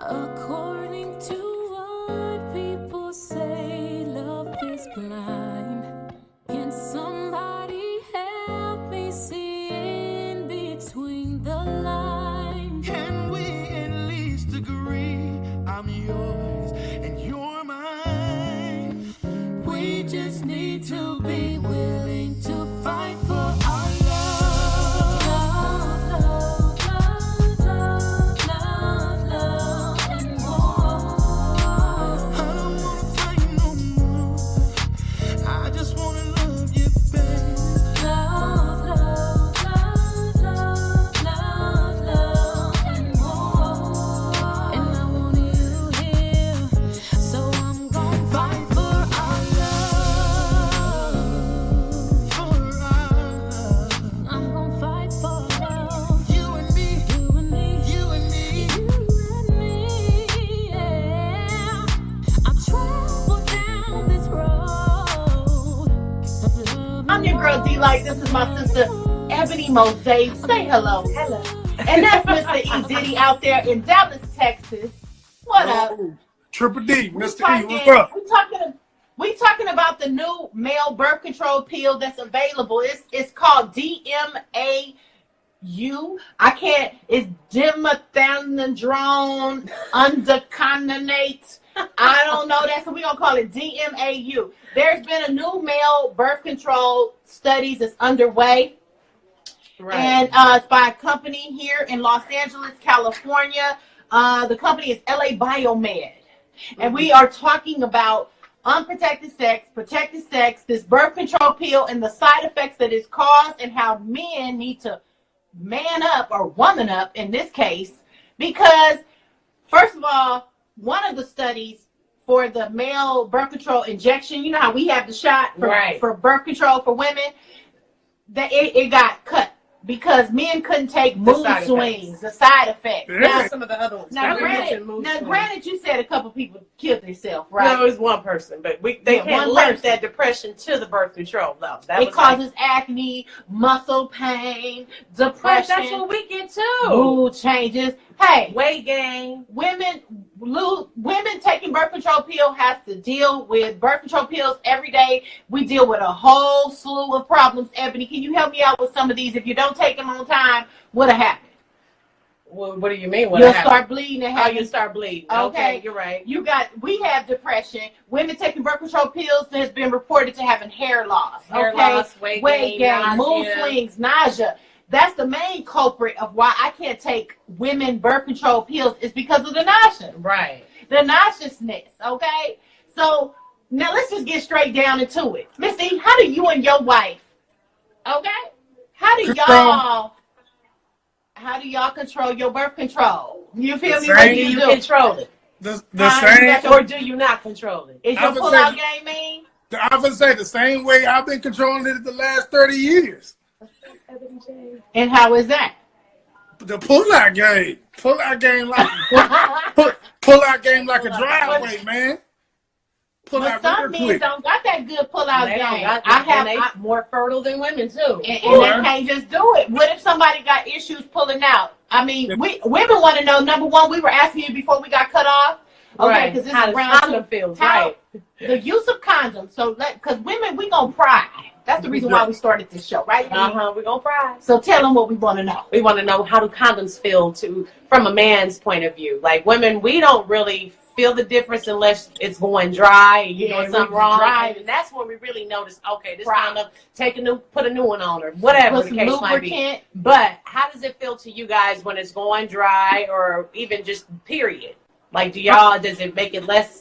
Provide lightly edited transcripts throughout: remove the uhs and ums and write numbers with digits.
According to what people say, love is blind. Can somebody help me see in between the lines? Can we at least agree I'm yours and you're mine? We just need to be willing to fight for our love. Love, love, love, love, love, and more. I don't wanna fight no more. I just wanna love you, babe. Love, love, love, love, love, love, and more. And I want you here, so I'm gonna fight for our love. For our love. I'm gonna fight for love. You and me, You and me, you and me. you and me, yeah. I travel down this road of love. I'm your girl D-Light. This is my sister Ebony Mosaic. Say hello. Hello. And that's Mr. E. Diddy out there in Dallas, Texas. What up? Oh, Triple D, We Mr. E, talking, what's up? we talking about the new male birth control pill that's available. It's called DMAU. It's dimethandrone undecanoate. I don't know that, so we're going to call it DMAU. There's been a new male birth control studies that's underway. Right. And it's by a company here in Los Angeles, California. The company is LA Biomed. And we are talking about unprotected sex, protected sex, this birth control pill, and the side effects that it's caused, and how men need to man up or woman up in this case. Because, first of all, one of the studies for the male birth control injection, you know how we have the shot for birth control for women, that it got cut because men couldn't take mood side swings, the side effects. Yeah. Now some of the other ones. Now, You mentioned mood swings. granted, you said a couple people killed themselves, right? No, it was one person, but they Yeah, can't one link person. that depression to the birth control, though. That It was causes acne, muscle pain, but depression, that's what we get too. mood changes. Hey, Weight gain. women taking birth control pill has to deal with birth control pills every day. We deal with a whole slew of problems. Ebony, can you help me out with some of these? If you don't take them on time, what'll happen? Well, what do you mean? You'll start bleeding and Oh, having. you start bleeding. Okay. Okay, you're right. We have depression. Women taking birth control pills has been reported to having hair loss. Hair okay? loss, weight gain, mood nausea. swings, nausea. That's the main culprit of why I can't take women birth control pills is because of the nausea. Right. The nauseousness, okay? So now let's just get straight down into it. Missy, how do you and your wife, okay? How do y'all control your birth control? You feel me? The What same. do Do you you do? control it? The Huh? same. Or do you not control it? Is I your would pull-out say- game mean? I would say the same way I've been controlling it the last 30 years. And how is that? The pull-out game. Pull-out game like a driveway, man. Pull But out some real men quick. don't got that good pull-out They game. don't got I that, have, and they more fertile than women too. and they can't just do it. What if somebody got issues pulling out? I mean, women want to know. Number one, we were asking you before we got cut off. Okay, Right. because this How is does round condom two. feels, How- right. The use of condoms. So, because women, we gonna pry. That's the reason why we started this show, right? We're gonna pry. So tell them what we want to know. We want to know, how do condoms feel from a man's point of view? Like women, we don't really feel the difference unless it's going dry and you're doing something wrong. Dry. And that's when we really notice, okay, this Right. condom, put a new one on, or whatever Put the some case might be. lubricant. But how does it feel to you guys when it's going dry, or even just period? Like, does it make it less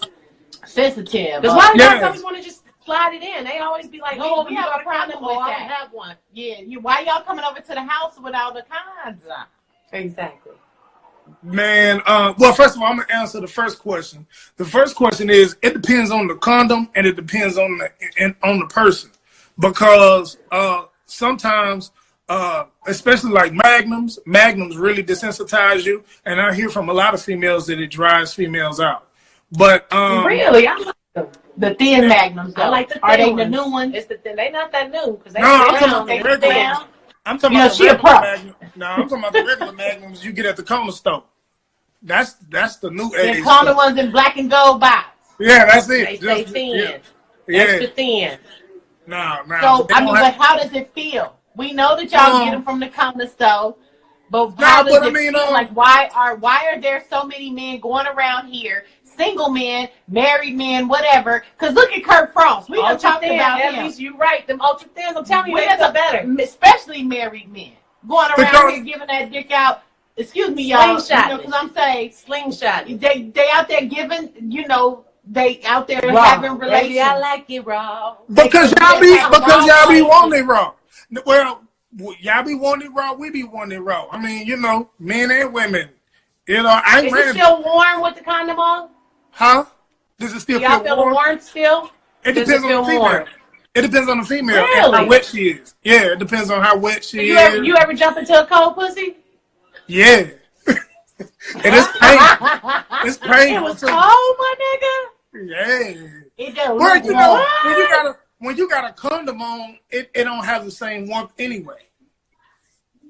Sensitive. Because why do Yes. guys always want to just slide it in? They always be like, No, oh, we you have got a problem condom, with I that. don't have one. Yeah, why y'all coming over to the house without the condoms? Exactly. Man, well, first of all, I'm gonna answer the first question. The first question is, it depends on the condom and it depends on the person, because sometimes, especially like magnums really desensitize you, and I hear from a lot of females that it dries females out. But Really? I like them. The thin magnums, though. I like the thin Are they ones. the new ones? It's the thin. They not that new. Because they No, I'm talking down, about the they regular down. ones. I'm talking You know, about the she a regular pro. magnum. No, I'm talking about the regular magnums you get at the corner store. That's the new The age. condom ones in black and gold box. Yeah, that's They it. stay Just- thin, Yeah. extra thin. No. So They I don't mean, have- but how does it feel? We know that y'all get them from the condom store, but Nah, how does but I it mean, feel? Like why are there so many men going around here, single men, married men, whatever? Because look at Kurt Frost. We done Ultra talked thin, about at him. least you right. Them ultra thins, I'm telling you, We they done feel talk- better. especially married men going around Because- here giving that dick out. Excuse me, y'all. Slingshot Because I'm saying Slingshot. they out there giving, they out there Raw. having relations. Baby, I like it raw. Because y'all be wanting it raw. Well, y'all be wanting it raw. We be wanting it raw. I mean, men and women. I ain't Is it ran. still warm with the condom on? Huh? Does it Do still y'all feel feel warm? warm still? It Does depends it feel on the female. warm? It depends on the female and Really? how wet she is. Yeah, it depends on how wet she You is. ever jump into a cold pussy? Yeah. And it's painful. It's painful. It was too. cold, my nigga. Yeah. It don't Well, look warm. when you got a condom on, it don't have the same warmth anyway.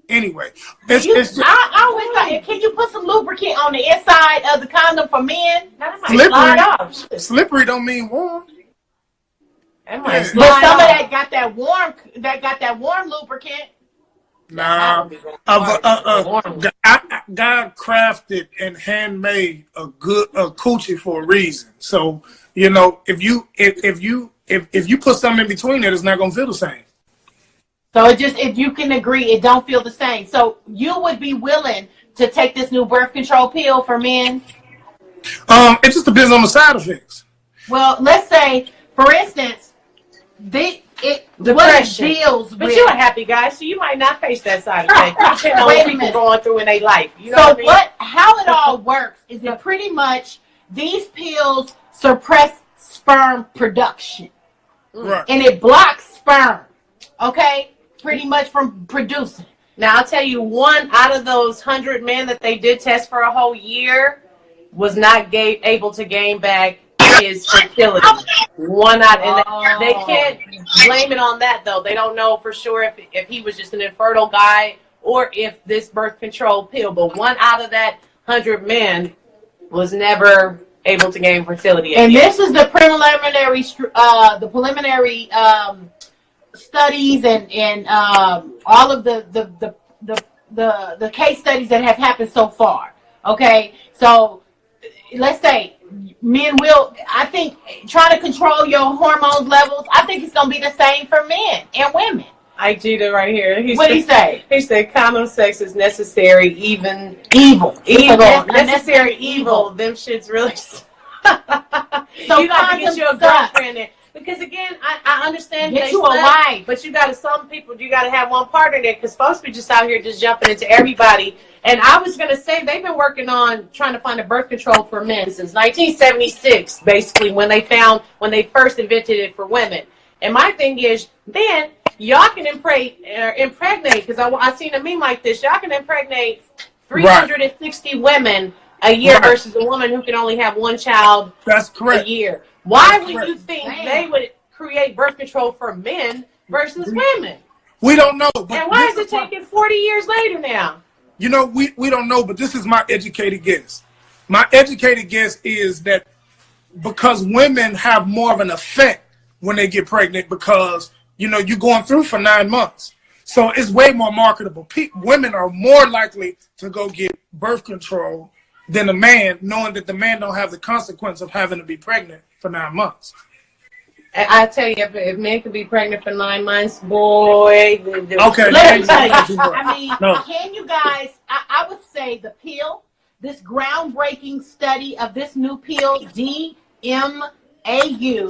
It's just I always thought, can you put some lubricant on the inside of the condom for men? That might Slippery. slide off. Shit. slippery. Don't mean warm. That might Yeah. slide But some of off. that got that warm lubricant. Nah. God crafted and handmade a coochie for a reason. So if you put something in between it, it's not gonna feel the same. So if you can agree, it don't feel the same. So you would be willing to take this new birth control pill for men? It just depends on the side effects. Well, let's say, for instance, what it Depression. deals But with. you're a happy guy, so you might not face that side effect. Depending on Wait what a people minute. going through in their life. You know So what I mean? how it all works is that pretty much these pills suppress sperm production. Right. And it blocks sperm, okay? Pretty much from producing. Now, I'll tell you, 1 out of those 100 men that they did test for a whole year was not able to gain back his fertility. 1 out, and they can't blame it on that, though. They don't know for sure if he was just an infertile guy or if this birth control pill. But 1 out of that 100 men was never able to gain fertility again. And this is the preliminary studies and all of the case studies that have happened so far. Okay, so let's say men will. I think trying to control your hormones levels. I think it's gonna be the same for men and women. I cheated right here. What did he say? He said condom sex is necessary, even Evil. necessary evil. Them shits really. So You got to get condoms you a suck. girlfriend in. Because again, I understand Get they you a suck, wife. but you got to have one partner there because folks be just out here just jumping into everybody. And I was gonna say they've been working on trying to find a birth control for men since 1976, basically when they first invented it for women. And my thing is, then y'all can impregnate because I seen a meme like this. Y'all can impregnate 360 women a year Right. versus a woman who can only have one child That's a correct. year. Why That's would correct. you think Damn. they would create birth control for men versus women? We don't know. But And why is this it taking 40 years later now? We don't know, but this is my educated guess. My educated guess is that because women have more of an effect when they get pregnant because, you're going through for 9 months. So it's way more marketable. Women are more likely to go get birth control than a man, knowing that the man don't have the consequence of having to be pregnant for 9 months. I tell you, if men could be pregnant for 9 months, boy. Okay. Let me tell you. Thank you. I mean, No. can you guys? I would say the pill, this groundbreaking study of this new pill, DMAU.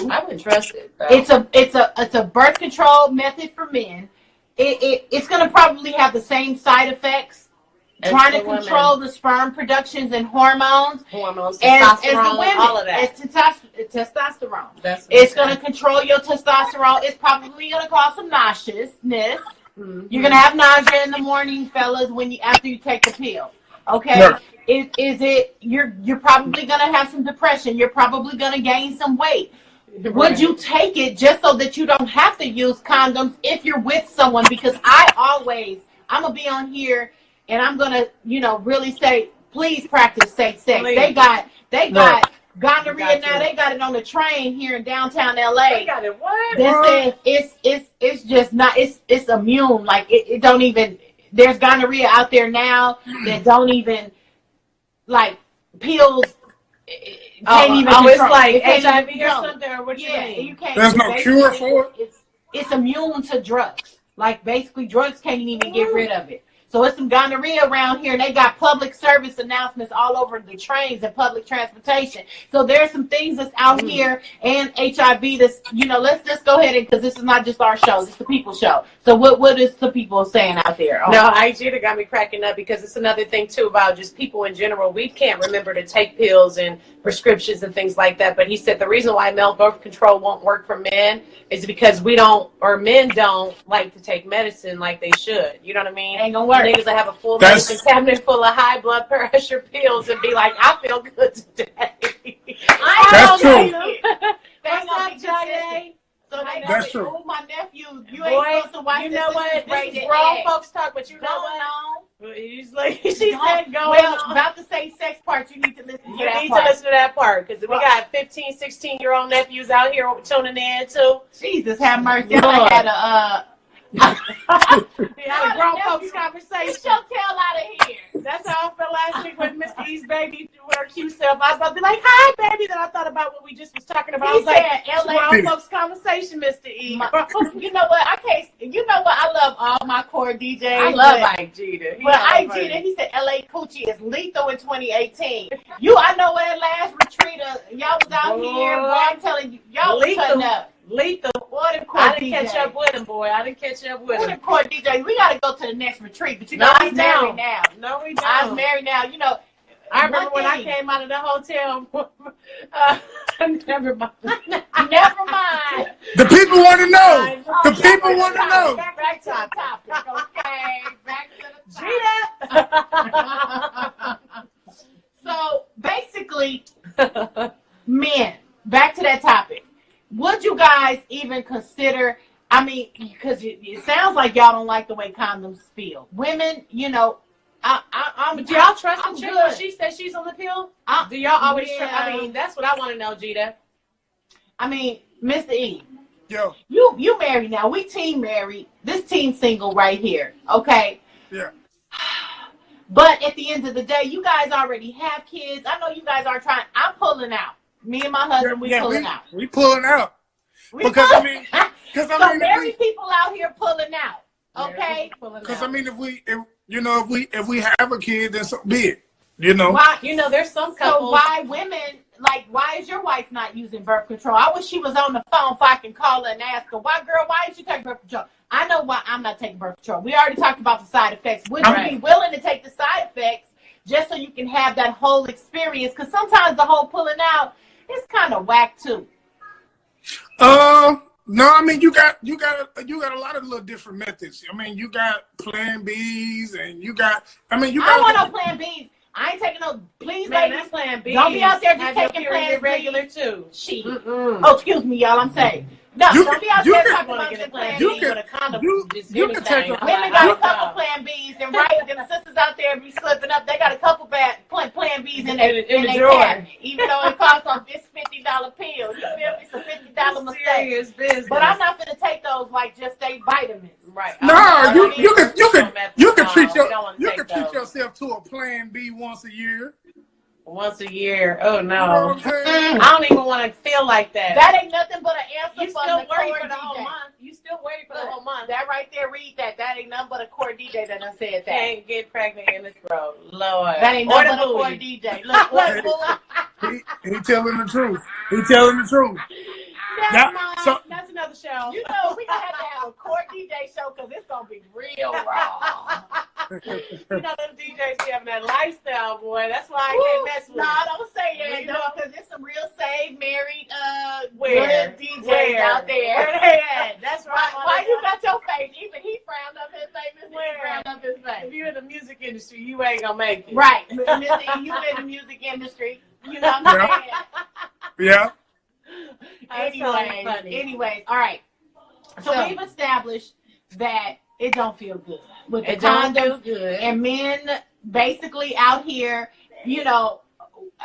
I wouldn't trust it. Though. It's a birth control method for men. It's going to probably have the same side effects, As trying to for women. control the sperm productions and hormones. Hormones, As the testosterone, women, all of that. it's testosterone. That's what It's I'm going to control your testosterone. It's probably going to cause some nauseousness. saying. You're gonna have nausea in the morning, fellas, after you take the pill. Okay? Right. You're probably gonna have some depression. You're probably gonna gain some weight. Would you take it just so that you don't have to use condoms if you're with someone? Because I'm gonna be on here and I'm gonna, really say please practice safe sex. Please. They got gonorrhea Got now. to. They got it on the train here in downtown LA. They got it. What? That says it's just not it's immune. Like it don't even, there's gonorrhea out there now that don't even, like, pills can't even it's control. like It can't HIV even or control. something, or what you Yeah, mean? you can't. There's no basically, cure for it? It's immune to drugs. Like, basically, drugs can't even get rid of it. So it's some gonorrhea around here, and they got public service announcements all over the trains and public transportation. So there's some things that's out here, and HIV that's, let's just go ahead and, because this is not just our show, it's the people's show. So what is the people saying out there? No, IG got me cracking up, because it's another thing too about just people in general. We can't remember to take pills and prescriptions and things like that. But he said the reason why male birth control won't work for men is because men don't like to take medicine like they should. You know what I mean? Ain't gonna work. Niggas that have a full That's- medicine cabinet full of high blood pressure pills and be like, I feel good today. That's true. That's not What's up, Jade? consistent. So they That's say, true. oh, my nephew, you Boy, ain't supposed to watch you this. know This what? is This rated is grown X. folks talk, but you know Going what? on. He's like, she said, go Well, on. about the safe sex part, you need to listen to You that need part. to listen to that part, because we got 15, 16-year-old nephews out here tuning in too. Jesus, have mercy. Lord. I had a We had a grown nephew. folks Get conversation. your tail out of here. That's how I felt last week with Mr. East baby with her cute self. I was about to be like, "Hi, baby." Then I thought about what we just was talking about. I He was like, said, LA. "Grown folks conversation, Mr. E." You know what? I can't. You know what? I love all my core DJs. I love but- Ike Jeter. But Ike Jeter, he said LA Coochie is lethal in 2018. I know at last retreat, y'all was out here. Boy, I'm telling you, y'all was Lethal. cutting up. Lethal. What them core I didn't DJs? catch up with him, boy. I didn't catch up with What him. them core DJs? We got to go to the next retreat. But No, I'm we married don't. now. No, we I'm don't. married now. I remember one when I thing- came out of the hotel. Never mind. Never mind. The people want to know. Oh, The back people to the want to topic. know. Back to the topic. Okay. Back to the topic. So basically, men, back to that topic. Would you guys even consider, I mean, because it sounds like y'all don't like the way condoms feel. Women, I'm Do y'all trust I'm the chick good. when she says she's on the pill? I- Do y'all always yeah. trust? I mean, that's what I want to know, Gita. I mean, Mr. E, Yo, you married now. We team married. This team single right here. Okay. yeah. But at the end of the day, you guys already have kids. I know you guys are trying. I'm pulling out. Me and my husband, we pulling out. We pulling out. We Because, pulling- I mean, because so I mean, married people out here pulling out. Okay. because I mean, if we have a kid, then so be it. You know. Why? You know, there's some So couples. why women, like, why is your wife not using birth control? I wish she was on the phone so I can call her and ask her, why, girl, why did you take birth control? I know why I'm not taking birth control. We already talked about the side effects. Would you be willing to take the side effects just so you can have that whole experience? Because sometimes the whole pulling out is kind of whack too. No, I mean you got a lot of little different methods. I mean you got Plan Bs and you got. I mean you I don't got. want no Plan Bs. I ain't taking no. Please, Man, ladies, that's Plan B. don't be out there just Have your taking period Plan regular Bs. too. Shit. Mm-mm. Oh, excuse me, y'all. I'm saying. No, You don't can- be out you there can- talking Want about to get a the Plan Plan You B B. can- with a condom? you- Just you can anything. take a- Women I'm got a like, couple oh. Plan Bs, and right, them sisters out there be slipping up. They got a couple bad Plan Bs in their In the their drawer. cabinet, even though it costs them this $50 pill. You feel me? It's a $50 mistake. Serious business. But I'm not gonna take those like just they vitamins. right. No, I don't you need can treat we don't wanna take treat those. yourself to a Plan B once a year. once a year. Oh You know no. what I'm saying? I don't even want to feel like that. That ain't nothing but an answer You for still the worry core for the whole DJ. month. You still worry for the whole month. That right there, read that. That ain't nothing but a core DJ that done said that. Can't get pregnant in this road. Lord. That ain't Or nothing the but a core booty. DJ. Look, He telling the truth. He telling the truth. That's Yeah, mine. so- That's another show. You know, we gonna have to have a core DJ show because it's gonna be real raw. You know them DJs be having that lifestyle, boy. That's why I can't mess with Nah, them. don't say that, You though, know? because there's some real saved, married, Where? good DJs Where? out there. Where they at? That's Why, right. why you got your face? Even he frowned up his face. Mr. Where? He frowned up his If face. you in the music industry, you ain't gonna make it. Right. Mr. E, you in the music industry. You know what I'm Yeah. saying? Yeah. That's Anyways, all right. So we've established that it don't feel good with the It don't condoms feel good. and men basically out here you know,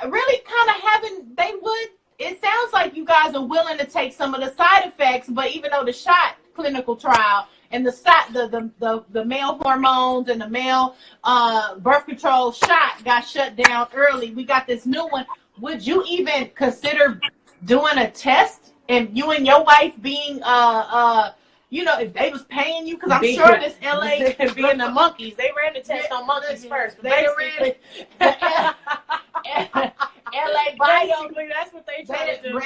really kind of having, they would, it sounds like you guys are willing to take some of the side effects, but even though the shot clinical trial and the male hormones and the male birth control shot got shut down early, we got this new one. Would you even consider doing a test and you and your wife being you know, if they was paying you, because I'm sure this LA being the monkeys, they ran the test on monkeys first. They ran LA Bio. That's what they tried to do.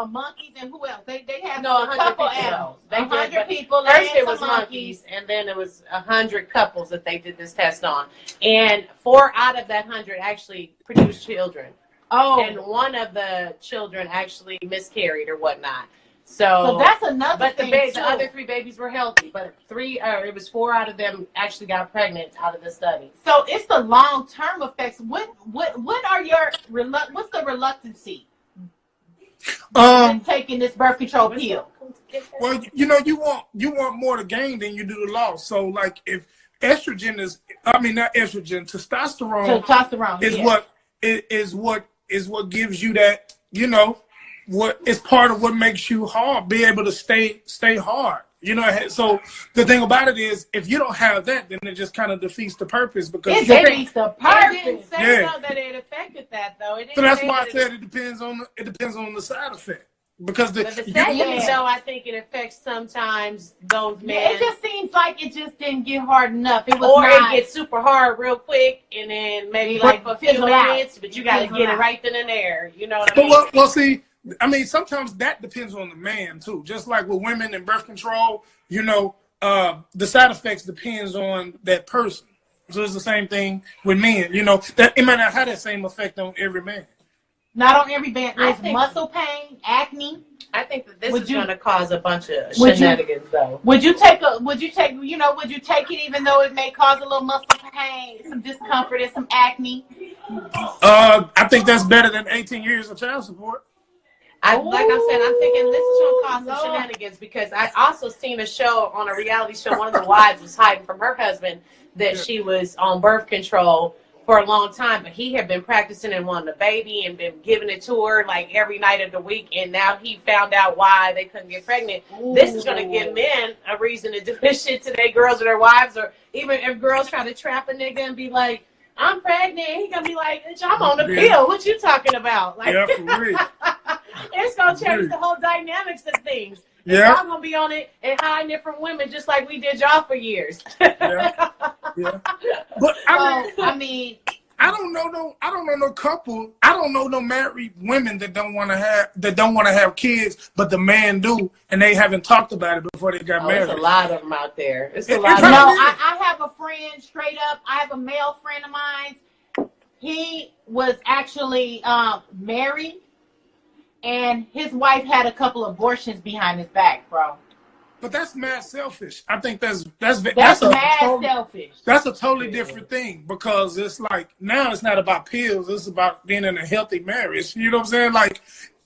Monkeys and who else? They have No, a 100 couple people. animals. They did, 100 but people. First and it was some monkeys, and then it was 100 couples that they did this test on, and 4 out of that 100 actually produced children. Oh, And one of the children actually miscarried or whatnot. So that's another but thing the too. other 3 babies were healthy, but it was 4 out of them actually got pregnant out of the study. So it's the long term effects. What are your what's the reluctancy in taking this birth control pill? Well, you know, you want more to gain than you do to loss. So, like, if estrogen not estrogen, testosterone is what gives you that, you know, what is part of what makes you hard, be able to stay hard. You know, so the thing about it is, if you don't have that, then it just kind of defeats the purpose, because It defeats the It purpose. didn't say Yeah. though that it affected that though. It didn't so that's say why I that said it depends on the side effect, because But the you- second Yeah. though, I think it affects sometimes those Yeah, men. it just seems like it just didn't get hard enough. It was Or not. it gets super hard real quick, and then maybe But like for a few fizzle out. minutes, but you got to Fizzle get it out. right then and there. You know what I But mean? well, see, I mean, sometimes that depends on the man too. Just like with women and birth control, you know, the side effects depends on that person. So it's the same thing with men. You know, that it might not have that same effect on every man. Not on every band. I There's think- muscle pain, acne. I think that this Would is you- going to cause a bunch of Would you- shenanigans, though. Would you take it even though it may cause a little muscle pain, some discomfort, and some acne? I think that's better than 18 years of child support. Like I said, I'm thinking this is going to cause some Lord. shenanigans, because I also seen a show on a reality show. One of the wives was hiding from her husband that she was on birth control for a long time, but he had been practicing and wanting a baby and been giving it to her like every night of the week, and now he found out why they couldn't get pregnant. This is going to give men a reason to do this shit to their girls or their wives, or even if girls try to trap a nigga and be like, I'm pregnant, he going to be like, bitch, I'm on the pill. What you talking about? Like, Yeah, for real. it's going to change the whole dynamics of things. Yeah. Y'all going to be on it and hiding it from women just like we did y'all for years. Yeah. Yeah. But I mean, I don't know no couple. I don't know no married women that don't want to have kids, but the man do, and they haven't talked about it before they got married. There's a lot of them out there. It's a It- lot it's of no, probably- them. I have a friend, straight up. I have a male friend of mine. He was actually married, and his wife had a couple abortions behind his back, bro. But that's mad selfish. I think that's That's a mad totally, selfish. that's a totally different thing, because it's like now it's not about pills. It's about being in a healthy marriage. You know what I'm saying? Like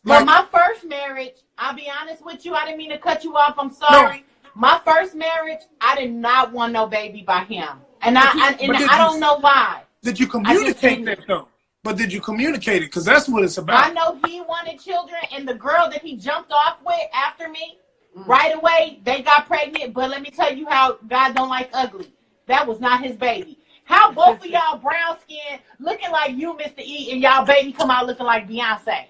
Well, my first marriage, I'll be honest with you, I didn't mean to cut you off. I'm sorry. My first marriage, I did not want no baby by him. And I don't know why. did you didn't. communicate that though? But did you communicate it? Because that's what it's I about. know he wanted children, and the girl that he jumped off with after me, right away, they got pregnant. But let me tell you how God don't like ugly. That was not his baby. How both of y'all brown skin looking like you, Mr. E, and y'all baby come out looking like Beyonce.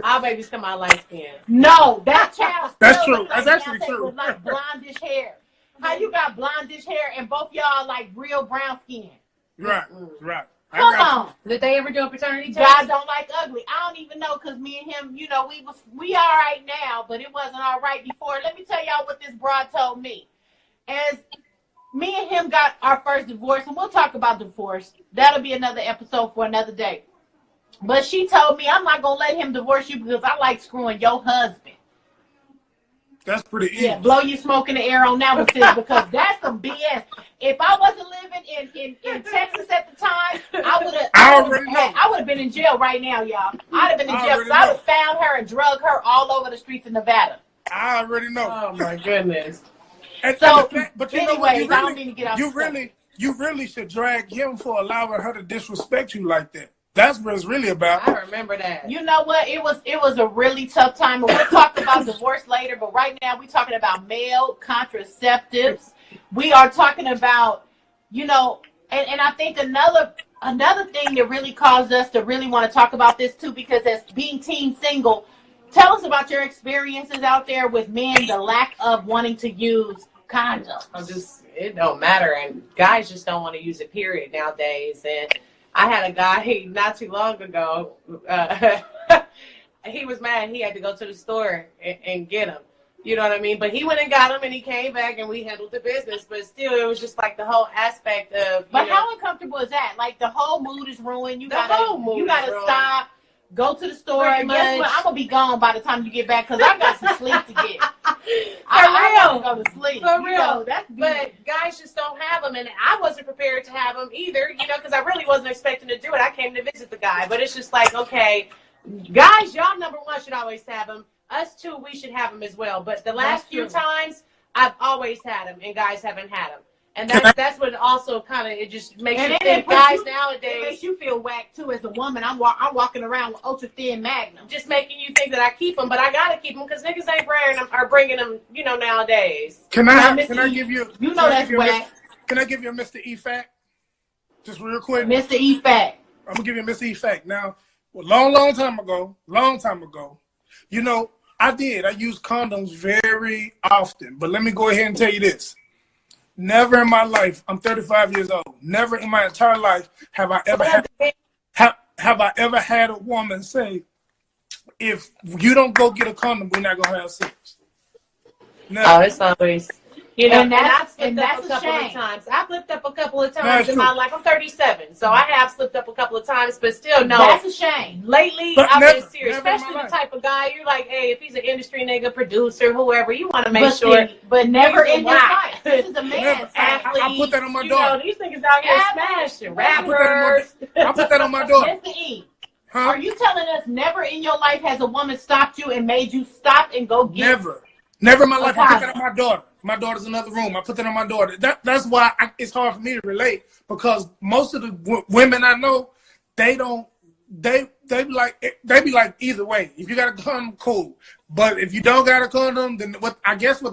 Our babies come out light skinned. No, that child. That's still true. look like That's actually Beyonce true. With like blondish hair. How you got blondish hair and both y'all like real brown skin? Right, right. I Come got on. Did they ever do a paternity test? God don't like ugly. I don't even know, because me and him, you know, we all right now, but it wasn't all right before. Let me tell y'all what this broad told me. As me and him got our first divorce, and we'll talk about divorce. That'll be another episode for another day. But she told me, I'm not going to let him divorce you because I like screwing your husband. That's pretty easy. Yeah, blow you smoke in the air on that one, sis, because that's some BS. If I wasn't living in Texas at the time, I would have been in jail right now, y'all. I'd have been in jail because I would have found her and drug her all over the streets of Nevada. I already know. Oh my goodness. And So, but you know what? anyways, I don't mean to get off You the subject. you really should drag him for allowing her to disrespect you like that. That's what it's really about. I remember that. You know what? It was a really tough time. And we'll talk about divorce later, but right now we're talking about male contraceptives. We are talking about, and I think another thing that really caused us to really want to talk about this too, because as being teen single, tell us about your experiences out there with men, the lack of wanting to use condoms. It don't matter, and guys just don't want to use it, period, nowadays. And I had a guy not too long ago, he was mad he had to go to the store and get them. You know what I mean? But he went and got them, and he came back, and we handled the business. But still, it was just like the whole aspect of. But how uncomfortable is that? Like the whole mood is ruined. You gotta stop. Go to the store. And guess what? I'm gonna be gone by the time you get back because I got some sleep to get. I gotta go to sleep. For real. But guys just don't have them, and I wasn't prepared to have them either. Because I really wasn't expecting to do it. I came to visit the guy, but it's just like, okay, guys, y'all number one should always have them. Us too, we should have them as well. But the last few times, I've always had them, and guys haven't had them. And that's what also kind of, it just makes you think guys nowadays. It makes you feel whack too as a woman. I'm walking around with ultra thin Magnum. Just making you think that I keep them, but I gotta keep them because niggas ain't wearing them or bringing them, nowadays. Can I give you? That's whack. Can I give you a Mr. E fact? Just real quick. Mr. E fact. I'm gonna give you a Mr. E fact. Now, long time ago, I used condoms very often, but let me go ahead and tell you this. Never in my life, I'm 35 years old, never in my entire life have I ever had a woman say, if you don't go get a condom, we're not going to have sex. Never. Oh, it's always... and I've slipped that's up a couple of times. I flipped up a couple of times That's in true. my life. I'm 37, so I have slipped up a couple of times, but still, no. That's a shame. Lately, But I've never- been serious, never in my especially the life. type of guy you're like, hey, if he's an industry nigga, producer, whoever, you want to make sure. But never He's a in your whack. life. This is a man's Never. life. I put that on my daughter. These niggas out here Athletes. smashing Rappers. I put that on my daughter. Mr. E, Huh? are you telling us never in your life has a woman stopped you and made you stop and go get Never in my life. I put condom? that on my daughter. My daughter's in another room. I put that on my daughter. That's why it's hard for me to relate, because most of the women I know, they be like either way. If you got a condom, cool. But if you don't got a condom, then what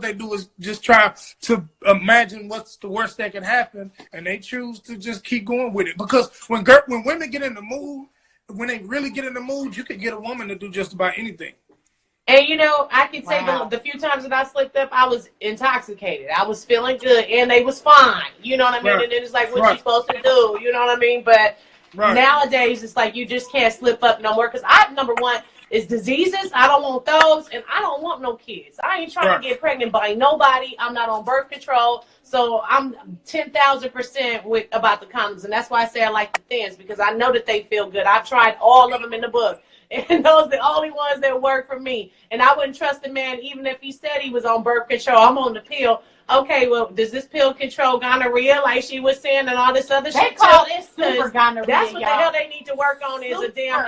they do is just try to imagine what's the worst that can happen, and they choose to just keep going with it. Because when women get in the mood, when they really get in the mood, you can get a woman to do just about anything. And I can say Wow. the few times that I slipped up, I was intoxicated. I was feeling good, and they was fine. You know what I mean? Right. And then it's like, what Right. you supposed to do? You know what I mean? But Right. nowadays, it's like you just can't slip up no more. Because number one is diseases. I don't want those, and I don't want no kids. I ain't trying Right. to get pregnant by nobody. I'm not on birth control, so I'm 10,000% with about the condoms, and that's why I say I like the thins, because I know that they feel good. I've tried all of them in the book. And those are the only ones that work for me. And I wouldn't trust a man even if he said he was on birth control. I'm on the pill. Okay, well, does this pill control gonorrhea like she was saying and all this other They shit? call too? it super gonorrhea, That's what y'all. the hell they need to work on is a damn Super.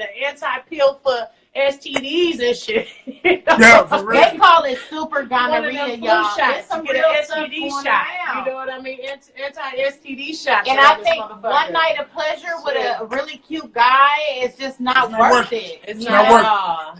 an anti-pill for STDs and shit. Yeah, for real. They call it super One of gonorrhea, them flu y'all. shots. There's some You get real an stuff STD going shot. around. You know what I mean? Anti-STD shots. And I think one night of pleasure with a really cute guy is just not It's not worth worth it. It's not not worth at all.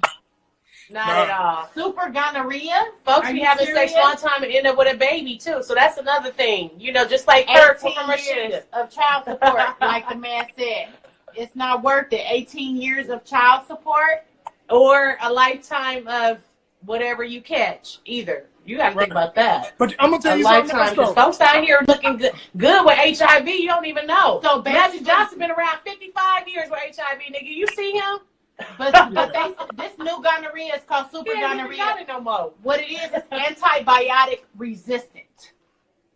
Not No. at all. Super gonorrhea? Folks Are be you having sex serious? one time and end up with a baby too. So that's another thing. Just like her from 18 Rashida. years of child support, like the man said. It's not worth it. 18 years of child support. Or a lifetime of whatever you catch. Either. You got to think about that. But I'm gonna tell A you something lifetime. else, 'Cause though. folks out here looking good with HIV, you don't even know. So Magic Johnson been around 55 years with HIV, nigga. You see him? But this new gonorrhea is called super He ain't even got gonorrhea. it no more. What it is antibiotic resistant.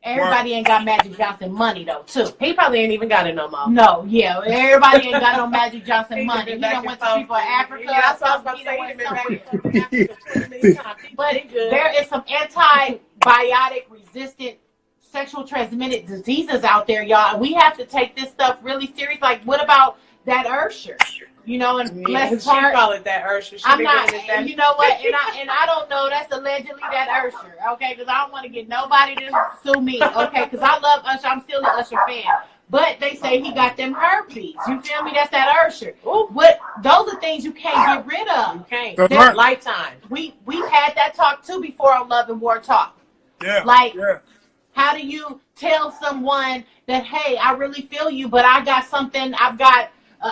Everybody ain't got Magic Johnson money though, too. He probably ain't even got it no more. No, yeah, everybody ain't got no Magic Johnson He money. He back done and went to forth. people in Africa. Yeah, that's what I was about to He say. done He went been back and somewhere. forth in Africa 20 million times. But He good. there is some antibiotic resistant sexual transmitted diseases out there, y'all. And we have to take this stuff really serious. Like, what about that Ursher? You know, and Yeah, bless his she heart. call it that, Ursher. She I'm been not, giving it that. you know what, and I don't know. That's allegedly that Usher, okay? Because I don't want to get nobody to sue me, okay? Because I love Usher. I'm still an Usher fan. But they say he got them herpes. You feel me? That's that Usher. Ooh. What? Those are things you can't get rid of. You can't. That's There's right. Lifetime. We've had that talk too before on Love and War Talk. Yeah. Like, yeah. how do you tell someone that, hey, I really feel you, but I got something, I've got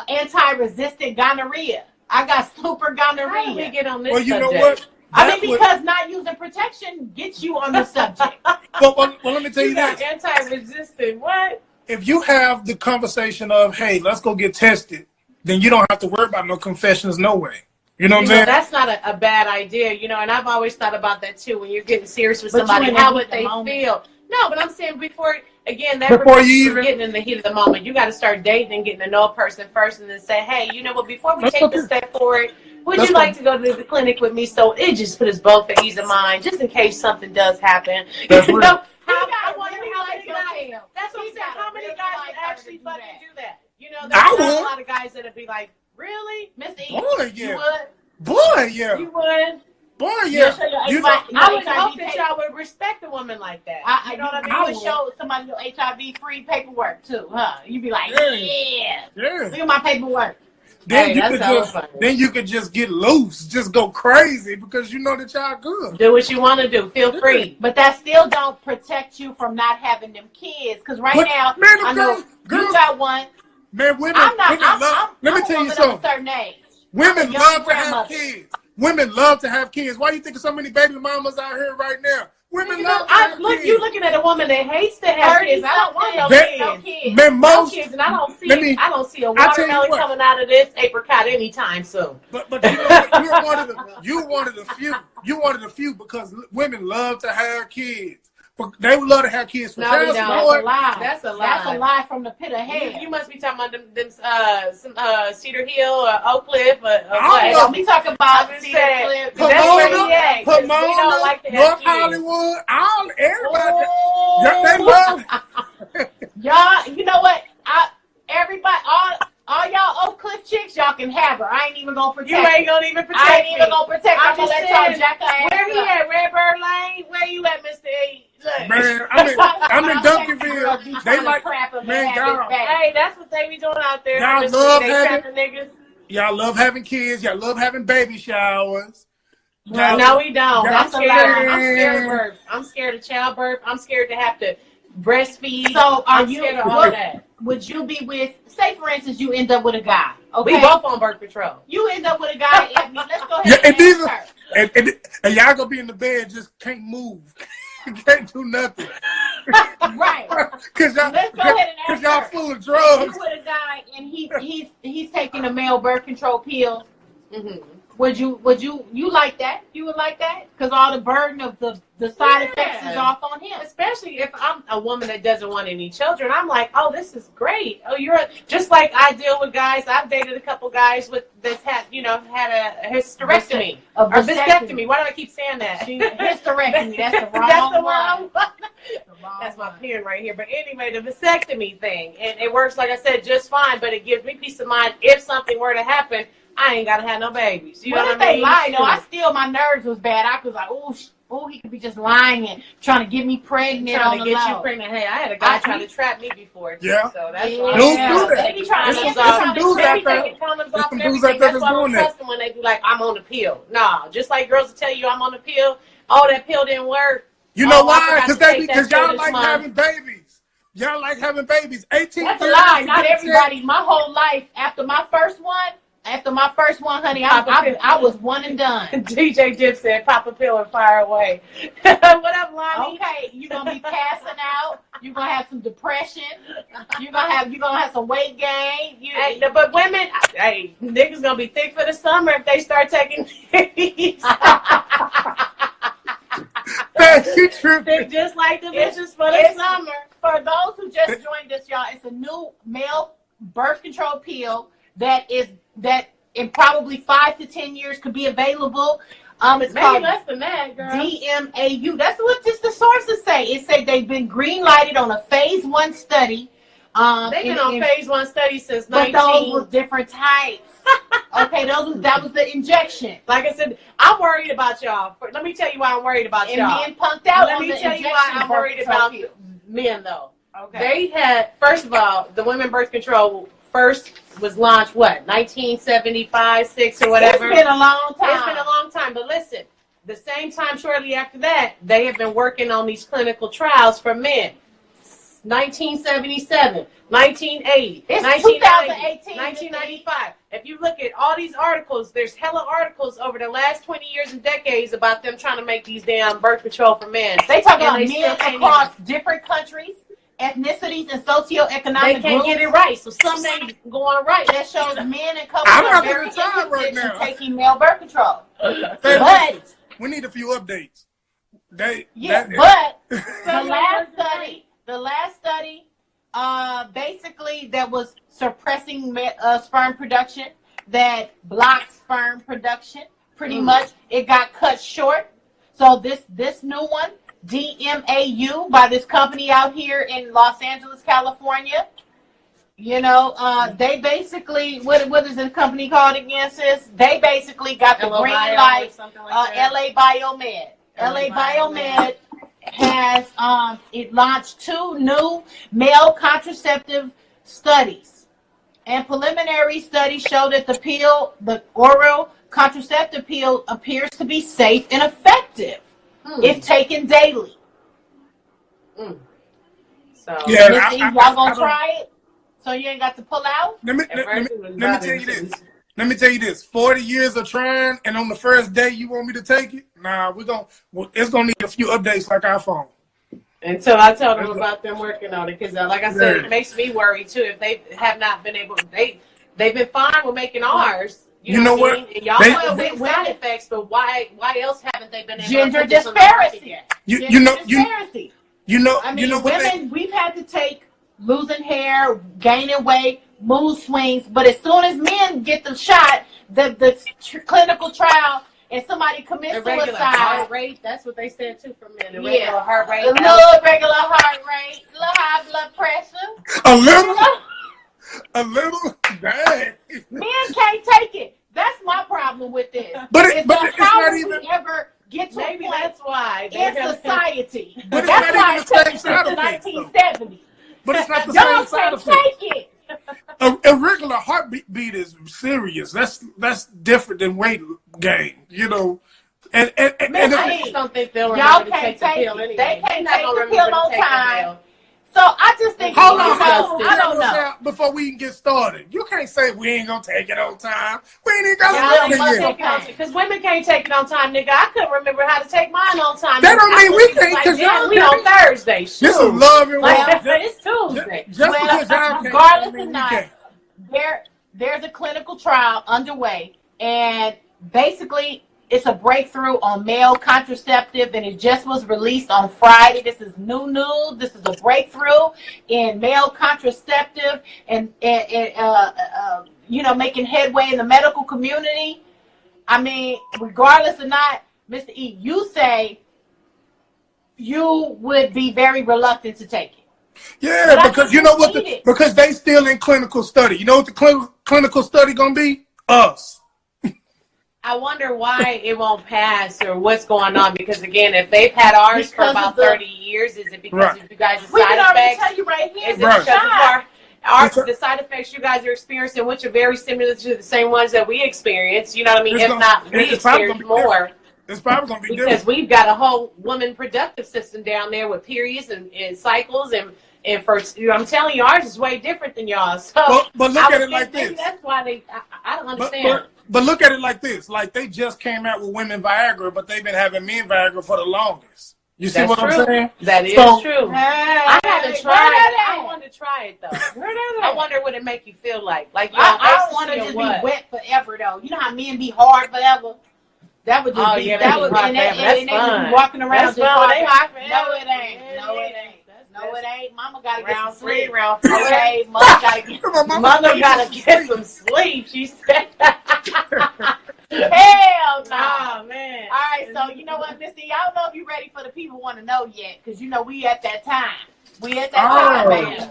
anti-resistant gonorrhea. I got super How did we gonorrhea. get on this Well, you know subject? what? I That mean, would- because not using protection gets you on the subject. well, let me tell you You got this. anti-resistant what? If you have the conversation of, hey, let's go get tested, then you don't have to worry about no confessions, no way. You know what I'm saying? That's not a bad idea, and I've always thought about that too. When you're getting serious with But you somebody, in the how heat would of the they moment. feel? No, but I'm saying before Before you even- getting in the heat of the moment, you got to start dating and getting to know a person first, and then say, hey, you know what? Before we Let's take go this through- step forward, would Let's you go- like to go to the clinic with me? So it just put us both at ease of mind, just in case something does happen. That's You real. know, How I wonder how many guys. That's what I'm saying. How many guys would actually fucking do that? I There's would. a lot of guys that'd be like, really, Mr. E, Boy, you yeah. would? Boy, yeah. you would? Boy, You'll yeah. show your You know, HIV I would HIV hope that paper. y'all would respect a woman like that. You know what I mean? I You would would. show somebody your HIV-free paperwork too, huh? You'd be like, Yeah. yeah, yeah. look at my paperwork. Then Hey, you that's could hella just funny. then you could just get loose, just go crazy because you know that y'all good. Do what you want to do. Feel free. But that still don't protect you from not having them kids. Because right But, now, man, the I know girls- you got one. Man, women, I'm not. women I'm, love. I'm, let me I'm tell a you woman of something. a certain age. Women I'm a young love to have grandmother. kids. Women love to have kids. Why you think of so many baby mamas out here right now? Women love to have kids. You looking at a woman that hates to have kids. I don't want no That- No kids. kids. Man, No most, kids, and I don't see. let me- I don't see a I tell you watermelon what. coming out of this apricot anytime soon. but you know what? You're one of the you one of the few. You one of the few because women love to have kids. But they would love to have kids for No, we child don't. That's a support. lie. That's a lie. That's a lie from the pit of hell. You must be talking about them Cedar Hill or Oak Cliff or I what? don't Don't be talking about I'm just Cedar saying. Cliff. That's where he at, 'cause we don't Pomona, like to have North kids. Hollywood, all everybody. Oh. Yeah, they love. Y'all, you know what? Everybody, all y'all Oak Cliff chicks, y'all can have her. I ain't even gonna protect You her. ain't gonna even protect I ain't me. even gonna protect her. I'm I'm gonna just let y'all saying, jack her ass Where he up. at? Redbird Lane? Where you at, Mr. A? Look. Man, I'm in Duncanville. They like, man, y'all, Hey, that's what they be doing out there. Y'all Mr. love they having- trapping niggas. y'all love having kids. Y'all love having baby showers. No, no, we don't. Yeah, I'm scared. yeah. I'm scared of birth. I'm scared of childbirth. I'm scared to have to breastfeed. So, I'm are you? scared of all that. Would you be with? Say, for instance, you end up with a guy. Okay, We both on birth control. you end up with a guy. Let's go ahead Yeah, and these ask are, her. and y'all gonna be in the bed, just can't move, can't do nothing, Right. cause y'all, Let's go ahead and cause ask y'all her. full of You drugs. with a guy and he's taking a male birth control pill. Mm-hmm. Would you like that? You would like that? Because all the burden of the side effects is off on him. Especially if I'm a woman that doesn't want any children, I'm like, oh, this is great. Oh, just like I deal with guys. I've dated a couple guys that's had a hysterectomy A or vasectomy. Why do I keep saying that? Hysterectomy. That's the wrong That's the one. wrong one. The wrong That's my one. pen right here. But anyway, the vasectomy thing, and it works, like I said, just fine. But it gives me peace of mind if something were to happen. I ain't gotta have no babies. You What know if what I they mean? lie though? I still, my nerves was bad. I was like, oh, he could be just lying and trying to get me pregnant trying on to the get you low. pregnant. Hey, I had a guy I- trying to trap me before. Too, Yeah. So that's Yeah. why. Dudes do that. They be trying to There's get some dudes They out be there. taking condoms There's off some and dudes out everything. there That's that's why I doing don't that. trust them when they be like, I'm on the pill. Nah, just like girls will tell you I'm on the pill. Oh, that pill didn't work. You know Oh, I why? forgot to take that Because pill y'all this like month. having babies. Y'all like having babies. 18. That's a years lie. to Not get everybody. My whole life, after my first one, honey, I was one and done. DJ Dip said, pop a pill and fire away. What up, Lonnie? Okay, you're gonna be passing out. You're gonna have some depression. You're gonna have some weight gain. Hey, no, but women, hey, niggas gonna be thick for the summer if they start taking these. Man, she tripping. Thick just like the bitches for the It's- summer. For those who just joined us, y'all, it's a new male birth control pill that in probably 5 to 10 years could be available. It's Maybe called less than that, girl. DMAU. That's what just the sources say. It said they've been green lighted on a phase 1 study. They've been on phase 1 study since but 19. those was different types. Okay, that was the injection. Like I said, I'm worried about y'all. Let me tell you why I'm worried about And y'all. men punked out Let on me the tell you why injection I'm birth worried control about pill. men, though. Okay. They had, first of all, the women birth control first was launched, what, 1975, 6 or whatever? It's been a long time. It's been a long time, but listen, the same time shortly after that, they have been working on these clinical trials for men. 1977, 1980, It's 1990, 2018. 1995. If you look at all these articles, there's hella articles over the last 20 years and decades about them trying to make these damn birth control for men. They talk about And they men still can't across different countries, ethnicities, and socioeconomic They can't groups. get it right, so something ain't going right. That shows men and couples I'm are not very gonna try right interested in now. taking male birth control. Hey, But we need a few updates. They, yeah, that- but the last study, basically that was suppressing sperm production, that blocked sperm production. Pretty much, it got cut short. So this new one, DMAU, by this company out here in Los Angeles, California. You know, they basically, what is the company called again, sis? They basically got the green light. LA Biomed. LA Biomed has it launched 2 new male contraceptive studies, and preliminary studies show that the oral contraceptive pill, appears to be safe and effective if taken daily. So Yeah, Missy, y'all gonna try it? So you ain't got to pull out? Let me At first it was tell bothering you me. this. Let me tell you this. 40 years of trying, and on the first day you want me to take it? Nah, it's gonna need a few updates like iPhone. Until I tell them about them working on it, because like I said, it makes me worry too. If they have not been able, they've been fine with making ours. You know what? I mean? And y'all have big side effects, but why else haven't they been able Gender to put this on the market disparity. yet? I mean, women, we've had to take losing hair, gaining weight, mood swings, but as soon as men get the shot, the clinical trial, and somebody commits Irregular suicide, heart rate, that's what they said too for men. Irregular heart rate. A little regular heart rate, a little high blood pressure. A little, dang. Men can't take it. That's my problem with this. But it's not we even. ever get to Maybe a point that's why in society. But it's That's not why even it the took same us side since the effects, though. 1970s. But it's not the Y'all same side can't effect. take it. A regular heartbeat is serious. That's different than weight gain. You know, and I just don't think they'll Y'all remember to can't take the take pill it. anyway. They can't They're not take gonna the remember pill to on take the time. pill. So I just think hold on, I don't know. Before we can get started, you can't say we ain't gonna take it on time. We ain't even got Y'all ain't started gonna yet. take it on because women can't take it on time, nigga. I couldn't remember how to take mine on time. That don't mean we I can't, like, 'cause damn, y'all we on Thursday. This is Shoot. love and Like, war. it's Tuesday. Just Well, because y'all can't, regardless don't mean or we not, can't. there's a clinical trial underway, and basically it's a breakthrough on male contraceptive, and it just was released on Friday. This is new news. This is a breakthrough in male contraceptive, and making headway in the medical community. I mean, regardless or not, Mr. E, you say you would be very reluctant to take it. Yeah, But because you know what? Because they still in clinical study. You know what the clinical study gonna be? Us. I wonder why it won't pass or what's going on. Because again, if they've had ours for about 30 years, is it because of you guys' We side can already effects? tell you right here. Is it because of the side effects you guys are experiencing, which are very similar to the same ones that we experience? You know what I mean? If not, we experience more. It's probably gonna be because different. we've got a whole woman productive system down there with periods and cycles and first. I'm telling you, ours is way different than y'all's. So, but look at it like maybe this. That's why I don't understand. But look at it like this. Like they just came out with women Viagra, but they've been having men Viagra for the longest. You see what I'm saying? That is true. I haven't tried it. I want to try it though. I wonder what it make you feel like. Like I don't want to just be wet forever though. You know how men be hard forever. That would just be that would and they just be walking around just hard. No, it ain't. No, it ain't. No, it ain't. Mama gotta get some sleep. Round 3. Okay, mother gotta get some sleep. She said. Hell no. Oh, man. All right, so you know what, Missy? I don't know if you're ready for the people want to know yet, because you know we at that time. We at that time, man.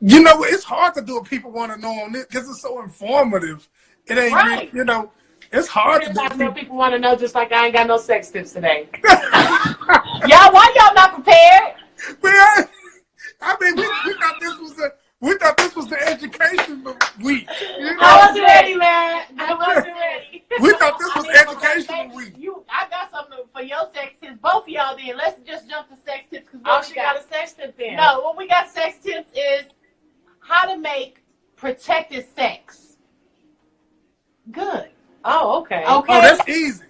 You know, it's hard to do what people want to know on this because it's so informative. It ain't, Right. you know, it's hard to I know do. people want to know, just like I ain't got no sex tips today. Y'all, why y'all not prepared? Man, I mean, we thought this was the education week. You know? I wasn't ready, man. I wasn't ready. We thought this was educational baby, week. I got something for your sex tips. Both of y'all then. Let's just jump to sex tips. Cause Oh, what she we got a sex tip then. No, what we got sex tips is how to make protected sex good. Oh, okay. Okay. Oh, that's easy.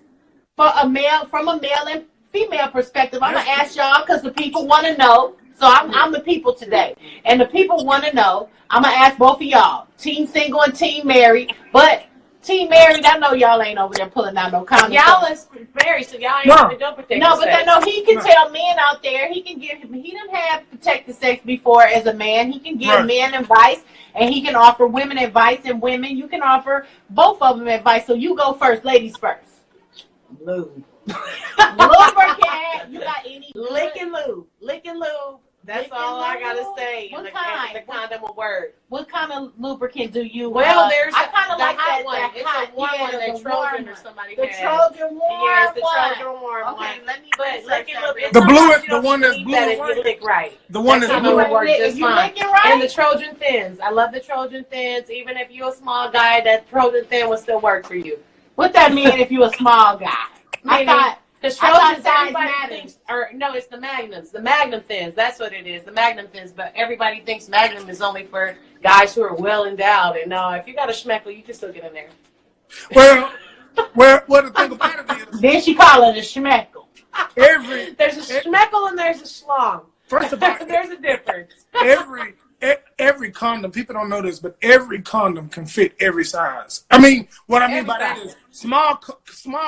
From a male and female perspective, I'm gonna ask y'all because the people want to know. So I'm the people today, and the people want to know. I'm gonna ask both of y'all, team single and team married. But team married, I know y'all ain't over there pulling out no condoms. Y'all is married, so y'all ain't No. even done protected No, but sex. I know he can No. tell men out there. He done have protected sex before as a man. He can give Right. men advice, and he can offer women advice, and women you can offer both of them advice. So you go first, ladies first. Lube. Lubricant. You got any? Lick and lube. Lick and lube. That's Lick and all I gotta lube? say. What And kind? the condom will work. What kind of lubricant do you? Well, there's I kind of the like hot that one. that It's hot, a warm yeah, one the that warm Trojan or one. somebody The has. Trojan warm Yes, the one. Trojan warm one. Okay, let me But research lick and that lube. real and The quick. blue sometimes is- you the don't one that's need blue that and if you white? lick right. The one That that's condom blue. will work If just you fine. lick it right? And the Trojan Thins. I love the Trojan Thins. Even if you're a small guy, that Trojan Thin will still work for you. What that mean if you a small guy? I thought Because I thought Trojans, size everybody matters. thinks, or no, it's the Magnums. The Magnum Thins. That's what it is. The Magnum Thins. But everybody thinks Magnum is only for guys who are well endowed. And no, if you got a schmeckle, you can still get in there. Well, the thing about it is, then she call it a schmeckle. every There's a schmeckle and there's a schlong. first of all, There's a difference. every condom. People don't know this, but every condom can fit every size. I mean, what I mean Every by that size. is small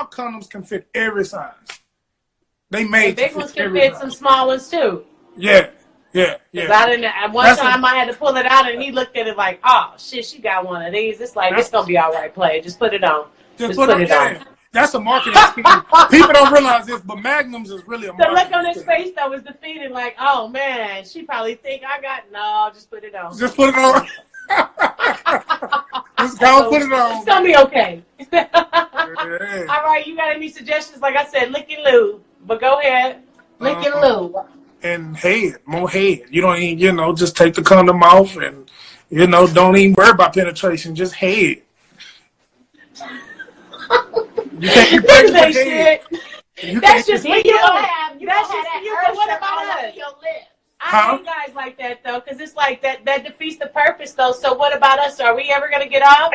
condoms can fit every size. They made And big to ones fit can every fit size. some small ones too. Yeah. 'Cause I didn't. At one That's time, I had to pull it out, and he looked at it like, "Oh shit, she got one of these." It's like, it's gonna be all right. Play it. Just put it on. Just put it on. That's a marketing scheme. People don't realize this, but Magnums is really a The marketing look on his scheme. face though was defeated. Like, oh man, she probably think I got no. Just put it on. Just put it on. Just go put it on. It's gonna be okay. Yeah. All right, you got any suggestions? Like I said, lick and lube. But go ahead. Lick and lube. And head, more head. You don't even, just take the condom off and, don't even worry about penetration. Just head. You can't be pregnant They with head. shit. You That's can't- just for Then you. you gonna have That's just that for you. But what Ursher about all over us? your lips. I Huh? hate guys like that though, because it's like that defeats the purpose though. So what about us? Are we ever gonna get off?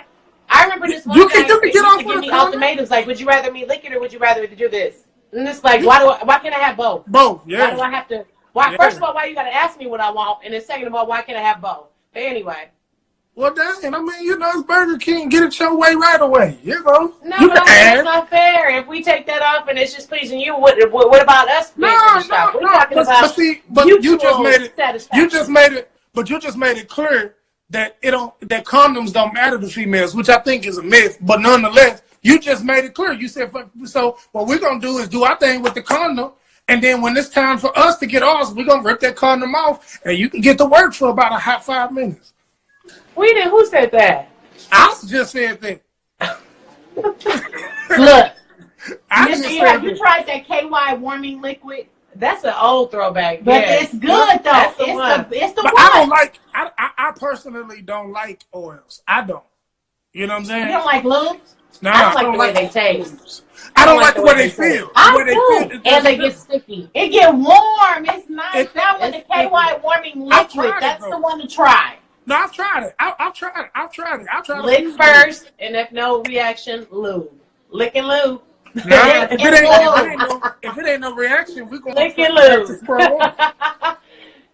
I remember this one You guy can used get off to with give a me condom? ultimatums like, would you rather me lick it or would you rather do this? And it's like, why can't I have both? Both, Why do yeah. I have to? Why? Yeah. First of all, why you gotta ask me what I want, and then second of all, why can't I have both? But anyway, Well, dang, I mean, it's Burger King. Get it your way right away. no, You but can I mean, that's ask. not fair. If we take that off and it's just pleasing you, what about us? being No, finished off? We're no. talking But about see, but mutual you just made it. satisfaction. You just made it clear that that condoms don't matter to females, which I think is a myth. But nonetheless, you just made it clear. You said, so what we're gonna do is do our thing with the condom, and then when it's time for us to get ours, we're gonna rip that condom off, and you can get to work for about a hot 5 minutes. We didn't. Who said that? I just said that. Look, I Miss just Eva, said you that. tried that KY warming liquid, That's an old throwback. but yes. it's good though. That's the one. It's the But one. I don't like. I personally don't like oils. I don't. You know what I'm saying? You don't like lubes? Nah, I don't like the way they taste. I don't like the way they feel. I The way they do. feel, it And they doesn't- get sticky. It get warm. It's nice. It- That one, the it's KY warming I've liquid. tried it, That's though. the one to try. No, I've tried it. I've tried it. I've tried it. Lick first, and if no reaction, lube. Lick and lube. Nah, if it ain't no reaction, we gonna Lick and back lube. to square one.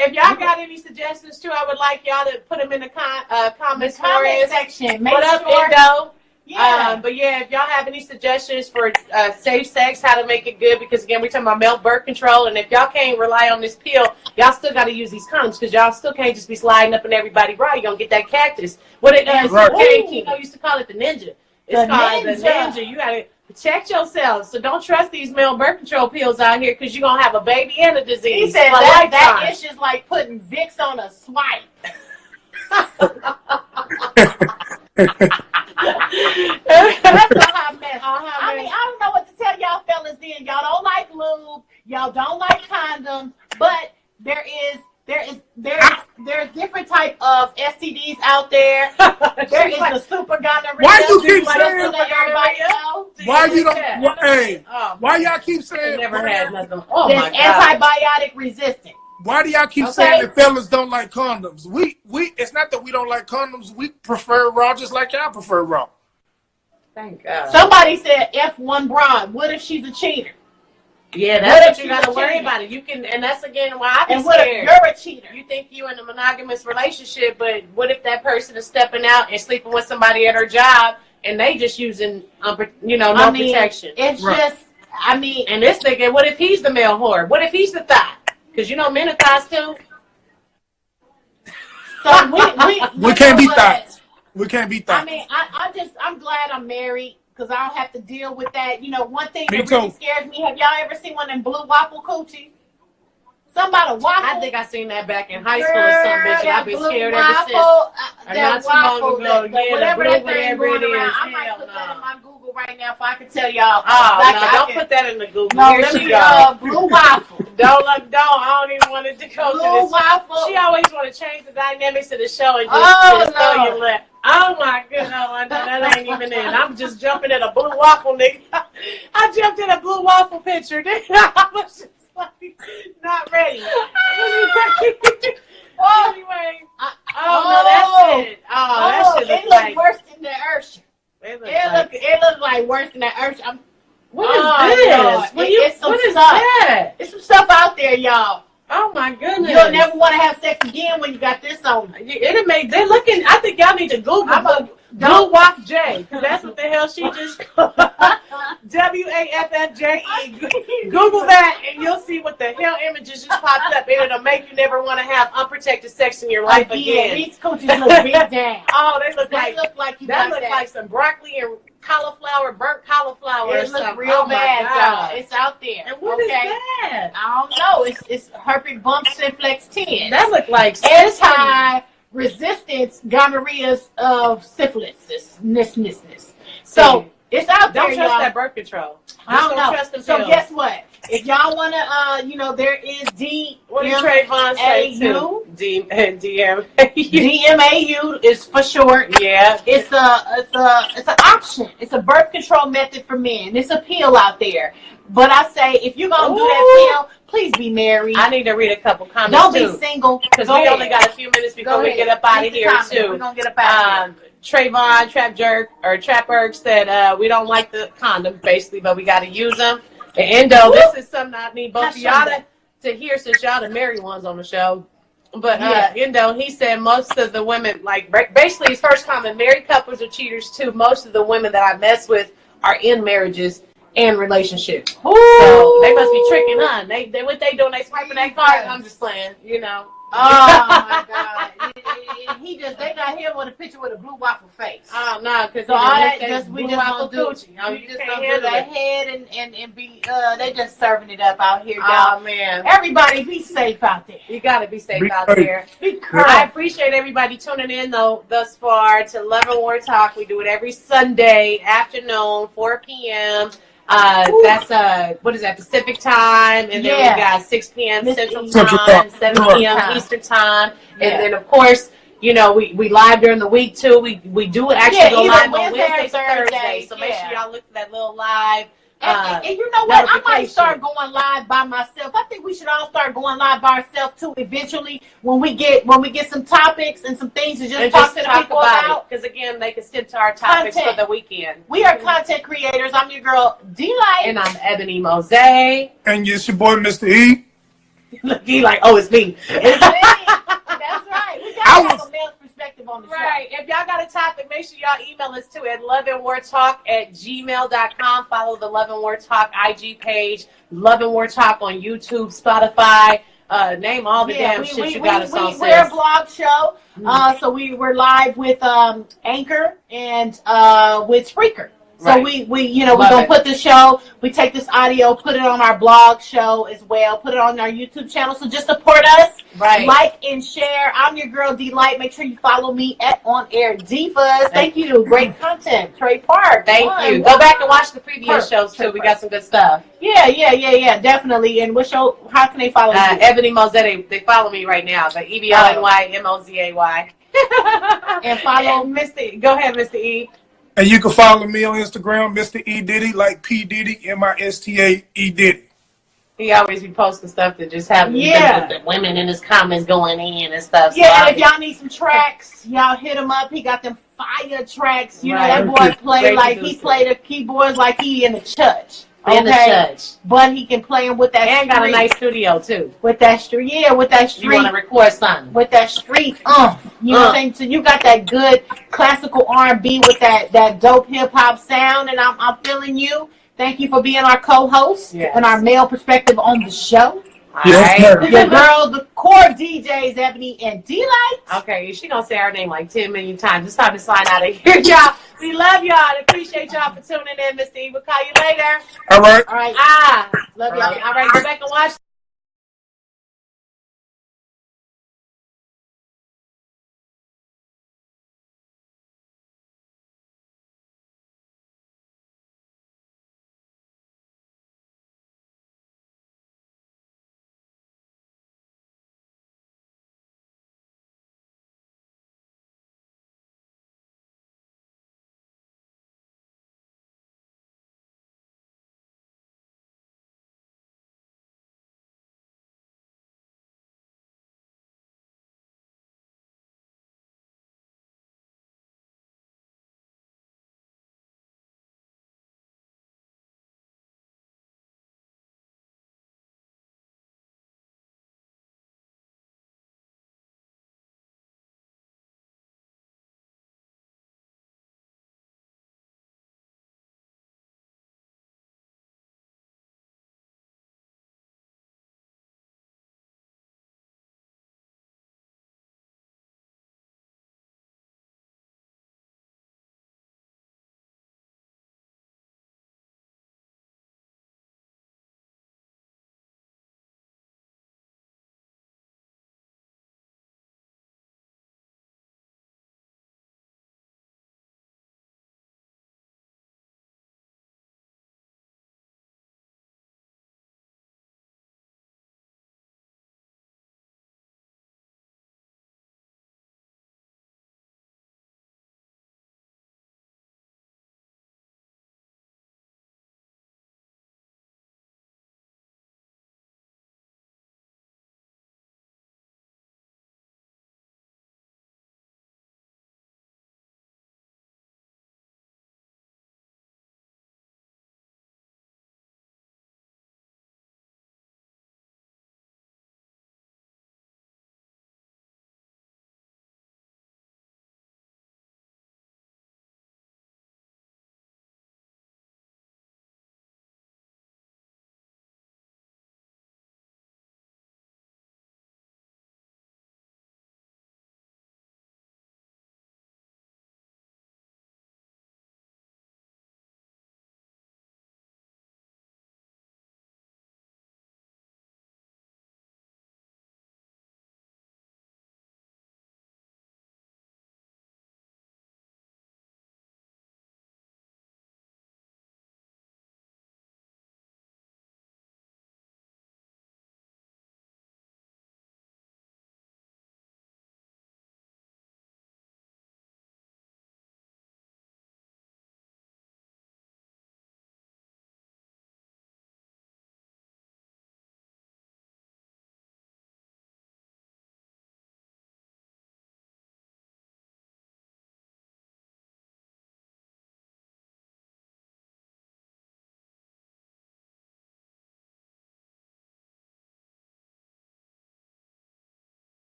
If y'all got any suggestions too, I would like y'all to put them in the comments for Comment us. section. Make What up, sure. Indo? Yeah. But yeah, if y'all have any suggestions for safe sex, how to make it good, because again, we're talking about male birth control, and if y'all can't rely on this pill, y'all still got to use these condoms, because y'all still can't just be sliding up in everybody right. You're going to get that cactus. What it does, Right. Kino used to call it the ninja. It's The called the ninja. ninja. You got to check yourselves. So don't trust these male birth control pills out here, because you're going to have a baby and a disease. He said for a that lifetime. ish is like putting Vicks on a swipe. is like, the super gonorrhea. Why you keep Like, saying- so that everybody know? Why you don't? Yeah. Hey, Oh, why y'all keep I saying? never had nothing. Oh my It's god. antibiotic resistant. Why do y'all keep Okay. saying that fellas don't like condoms? We. It's not that we don't like condoms. We prefer raw, just like y'all prefer raw. Thank God. Somebody said F1 Braun. What if she's a cheater? Yeah, What that's if what you she's gotta a worry cheater? about it. You can, and that's again why I be And what if scared. you're a cheater? You think you in a monogamous relationship, but what if that person is stepping out and sleeping with somebody at her job, and they just using, no protection? It's Right. just, I mean, And this nigga, what if he's the male whore? What if he's the thigh? Because men are thighs too. so We can't be know what? thoughts. We can't be I thoughts. mean, I'm glad I'm married because I don't have to deal with that. One thing Me that really too. scares me, have y'all ever seen one of them blue waffle coochies? Somebody waffle. I think I seen that back in high school or something, bitch, and I've been scared ever since. Or not that too long waffle, ago, that, yeah, whatever the that blue, thing whatever going it around. is, I might hell put no. that in my Google right now if I could tell y'all. Oh, Like, no, I don't can- put that in the Google. No, Here let she me, goes. blue waffle. Don't. I don't even want it to go to Blue this. waffle. She always want to change the dynamics of the show and just, Oh, just throw no. your lip. Oh my goodness, I know that ain't even it. I'm just jumping at a blue waffle, nigga. I jumped in a blue waffle picture, nigga. I was just like, not ready. Anyway. Oh, no, that's it. Oh, that shit it look look like. worse than the Ursher. It look It look like worse than the Ursher. What is Oh, this? Lord. It's some What is stuff. that? There's some stuff out there, y'all. Oh my goodness. You'll never want to have sex again when you got this on. They're looking, I think y'all need to Google Blue Waff J, because that's what the hell she just WAFFJE. Google that and you'll see what the hell images just popped up, and it'll make you never want to have unprotected sex in your life again. These coochies look big down. Oh, they look They like look like you that got look like some broccoli and cauliflower, burnt cauliflower or It something. look real Oh my bad, God. y'all. It's out there. And what is okay? that? I don't know. It's herpes bump Simplex 10. That look like Anti-resistance gonorrheas of syphilis. So it's out there, Don't trust y'all. that birth control. I don't know. Trust them So pills. guess what? If y'all want to, there is What did Trayvon say too? DMAU. DM. DMAU is for short. Yeah. It's an option. It's a birth control method for men. It's a pill out there. But I say, if you're gonna do that pill, please be married. I need to read a couple comments Don't too. be single. Because we only got a few minutes before we get up out of here too. We're gonna get up out of here. Trayvon Trapperg said we don't like the condoms basically, but we got to use them. And Endo, this is something I need both of y'all to hear since y'all the married ones on the show. But Endo, he said most of the women, like basically his first comment, married couples are cheaters too. Most of the women that I mess with are in marriages and relationships. So they must be tricking, huh? They what they doing? They swiping that card? I'm just playing, Oh my God! They got him with a picture with a blue waffle face. Oh no, because So all that we just gonna do. You just can't gonna do handle that it. head and be. They just serving it up out here, Oh y'all. man, Everybody, be safe out there. you gotta be safe Be out safe. there. Be I correct. appreciate everybody tuning in though thus far to Love and War Talk. We do it every Sunday afternoon, 4 p.m. That's what is that, Pacific time, and then Yeah. we got 6 p.m. Central Central time, time. 7 Right. p.m. Eastern time, Yeah. and then of course, we live during the week too. We do actually go either live on Wednesday or Wednesdays and Thursday, Thursdays. So make sure yeah. y'all look for that little live. And you know what? I might notification. start going live by myself. I think we should all start going live by ourselves too. Eventually, when we get some topics and some things to just And talk just to the talk people about about. it, because again, they can stick to our topics Content. for the weekend. We are content creators. I'm your girl, D-Light. And I'm Ebony Mose. Look, And it's your boy, Mr. E. he like, oh, it's me. It's me. That's right. We gotta have a male's perspective on the show. Right. If y'all got a topic, make sure y'all email us too at loveandwartalk@gmail.com. Follow the Love and War Talk IG page, Love and War Talk on YouTube, Spotify. Name all the damn shit you got us on. We're a blog show. So we're live with Anchor and with Spreaker. So Right. we're Love gonna it. put the show, we take this audio, put it on our blog show as well, put it on our YouTube channel. So just support us. Right. Like and share. I'm your girl D-Light. Make sure you follow me at On Air Divas. Thank you. Great content. Trey Park. Thank you. Go back and watch the previous shows too. We got some good stuff. Yeah, definitely. And what show, how can they follow you? Ebony Mose, they follow me right now. The EBLNYMOZAY. And follow Mr. Go ahead, Mr. E. And you can follow me on Instagram, Mr. E Diddy, like P Diddy, MISTA E Diddy. He always be posting stuff that just have the women in his comments going in and stuff. Yeah, so and if y'all need some tracks, y'all hit him up. He got them fire tracks. You know Right. that boy play Great like he producer. play the keyboards like he in the church. in the church. But he can play them with that And got a street. nice studio too. With that street, yeah, with that You street. want to record something? With that street, you know what I'm saying? So you got that good classical R&B with that dope hip hop sound, and I'm feeling you. Thank you for being our co-host Yes. and our male perspective on the show. Yes, All ma'am. Your girl, the core DJs, Ebony and D-Light. Okay, she gonna say our name like 10 million times. It's time to sign out of here, y'all. We love y'all and appreciate y'all for tuning in, Mr. E. We'll call you later. All right. All right. Ah, Love y'all. all right, go back and watch